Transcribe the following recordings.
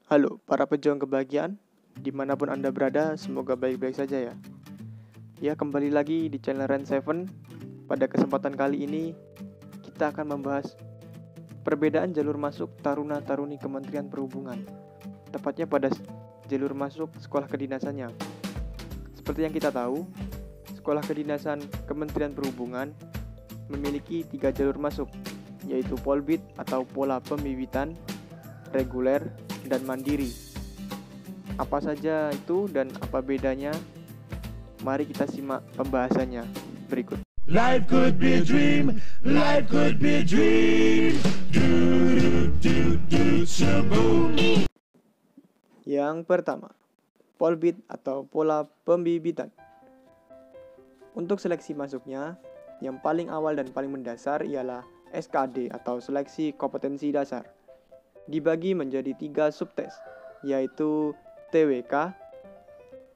Halo, para pejuang kebahagiaan, dimanapun Anda berada, semoga baik-baik saja ya. Ya, kembali lagi di channel Ren7. Pada kesempatan kali ini, kita akan membahas perbedaan jalur masuk taruna-taruni Kementerian Perhubungan, tepatnya pada jalur masuk sekolah kedinasannya. Seperti yang kita tahu, sekolah kedinasan Kementerian Perhubungan memiliki 3 jalur masuk, yaitu Polbid atau pola pembibitan, reguler, dan mandiri. Apa saja itu dan apa bedanya? Mari kita simak pembahasannya berikut. Life could be a dream, life could be a dream. Shaboom. Yang pertama, Polbid atau pola pembibitan. Untuk seleksi masuknya, yang paling awal dan paling mendasar ialah SKD atau seleksi kompetensi dasar. Dibagi menjadi 3 subtes, yaitu TWK,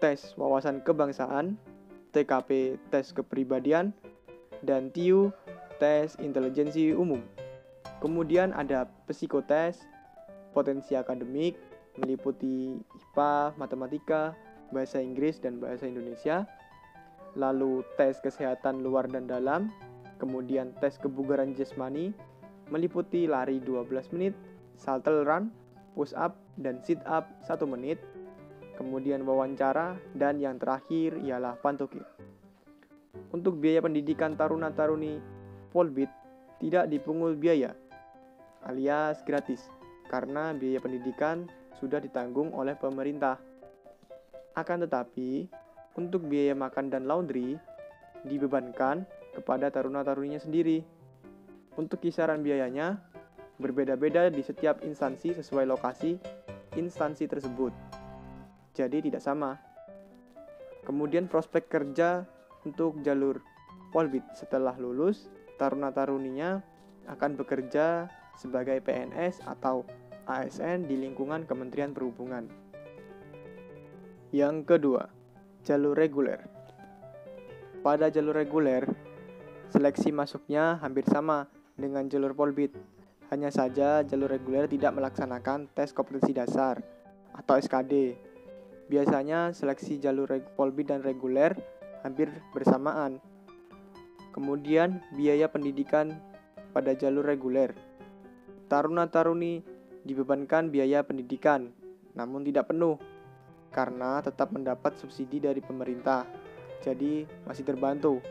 tes wawasan kebangsaan, TKP, tes kepribadian, dan TIU, tes intelijensi umum. Kemudian ada psikotes, potensi akademik, meliputi IPA, matematika, bahasa Inggris, dan bahasa Indonesia. Lalu tes kesehatan luar dan dalam, kemudian tes kebugaran jasmani, meliputi lari 12 menit, shuttle run, push up, dan sit up 1 menit, kemudian wawancara, dan yang terakhir ialah pantokir. Untuk biaya pendidikan taruna-taruni Polbid tidak dipungut biaya, alias gratis, karena biaya pendidikan sudah ditanggung oleh pemerintah. Akan tetapi, untuk biaya makan dan laundry dibebankan kepada taruna-taruninya sendiri. Untuk kisaran biayanya berbeda-beda di setiap instansi sesuai lokasi instansi tersebut. Jadi tidak sama. Kemudian prospek kerja untuk jalur Polbid setelah lulus, taruna-taruninya akan bekerja sebagai PNS atau ASN di lingkungan Kementerian Perhubungan. Yang kedua, jalur reguler. Pada jalur reguler, seleksi masuknya hampir sama dengan jalur Polbid. Hanya saja jalur reguler tidak melaksanakan tes kompetensi dasar atau SKD. Biasanya seleksi jalur Polbid dan reguler hampir bersamaan. Kemudian biaya pendidikan pada jalur reguler. Taruna-taruni dibebankan biaya pendidikan, namun tidak penuh, karena tetap mendapat subsidi dari pemerintah, jadi masih terbantu.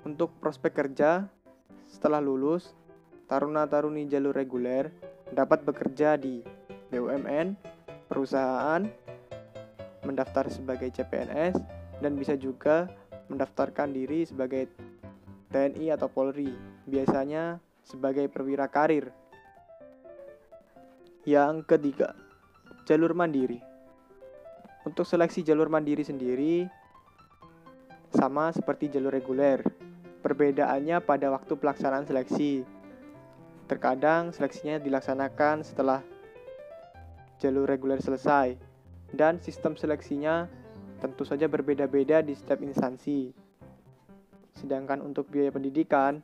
Untuk prospek kerja, setelah lulus, taruna-taruni jalur reguler dapat bekerja di BUMN, perusahaan, mendaftar sebagai CPNS, dan bisa juga mendaftarkan diri sebagai TNI atau Polri, biasanya sebagai perwira karir. Yang ketiga, jalur mandiri. Untuk seleksi jalur mandiri sendiri sama seperti jalur reguler. Perbedaannya pada waktu pelaksanaan seleksi. Terkadang seleksinya dilaksanakan setelah jalur reguler selesai, dan sistem seleksinya tentu saja berbeda-beda di setiap instansi. Sedangkan untuk biaya pendidikan,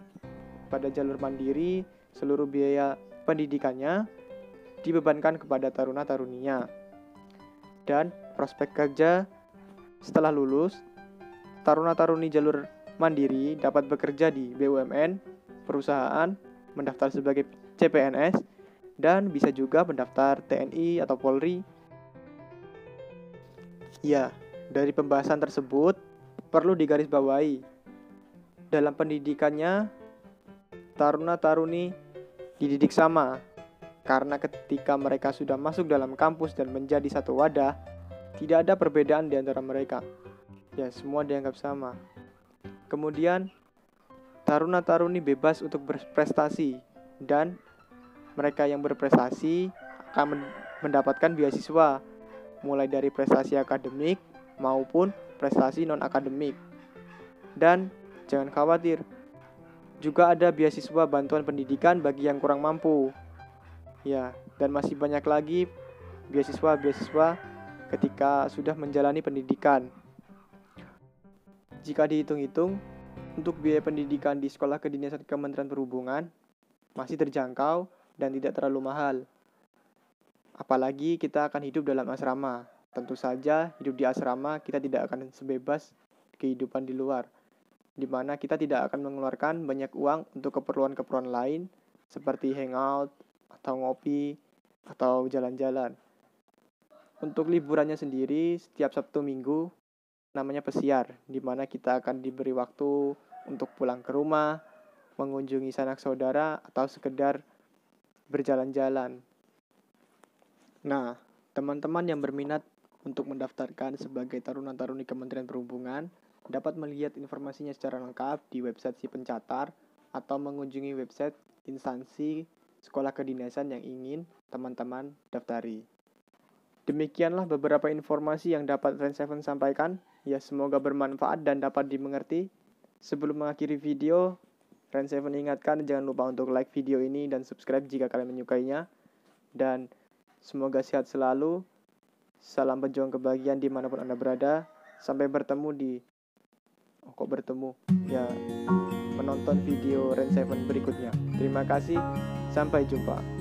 pada jalur mandiri, seluruh biaya pendidikannya dibebankan kepada taruna-taruninya. Dan prospek kerja setelah lulus, taruna-taruni jalur mandiri dapat bekerja di BUMN, perusahaan, mendaftar sebagai CPNS, dan bisa juga mendaftar TNI atau Polri. Ya, dari pembahasan tersebut perlu digarisbawahi. Dalam pendidikannya, taruna-taruni dididik sama, karena ketika mereka sudah masuk dalam kampus dan menjadi satu wadah, tidak ada perbedaan di antara mereka. Ya, semua dianggap sama. Kemudian, taruna-taruni bebas untuk berprestasi, dan mereka yang berprestasi akan mendapatkan beasiswa, mulai dari prestasi akademik maupun prestasi non-akademik. Dan jangan khawatir, juga ada beasiswa bantuan pendidikan bagi yang kurang mampu. Ya, dan masih banyak lagi beasiswa-beasiswa ketika sudah menjalani pendidikan. Jika dihitung-hitung, untuk biaya pendidikan di sekolah kedinasan Kementerian Perhubungan masih terjangkau dan tidak terlalu mahal. Apalagi kita akan hidup dalam asrama. Tentu saja hidup di asrama kita tidak akan sebebas kehidupan di luar, di mana kita tidak akan mengeluarkan banyak uang untuk keperluan-keperluan lain seperti hangout, atau ngopi, atau jalan-jalan. Untuk liburannya sendiri, setiap Sabtu Minggu namanya pesiar, di mana kita akan diberi waktu untuk pulang ke rumah, mengunjungi sanak saudara, atau sekedar berjalan-jalan. Nah, teman-teman yang berminat untuk mendaftarkan sebagai taruna-taruni Kementerian Perhubungan dapat melihat informasinya secara lengkap di website si pencatar atau mengunjungi website instansi sekolah kedinasan yang ingin teman-teman daftari. Demikianlah beberapa informasi yang dapat Range 7 sampaikan. Ya, semoga bermanfaat dan dapat dimengerti. Sebelum mengakhiri video, Range 7 ingatkan jangan lupa untuk like video ini dan subscribe jika kalian menyukainya. Dan semoga sehat selalu. Salam pejuang kebahagiaan dimanapun Anda berada. Sampai bertemu di... menonton video Range 7 berikutnya. Terima kasih. Sampai jumpa.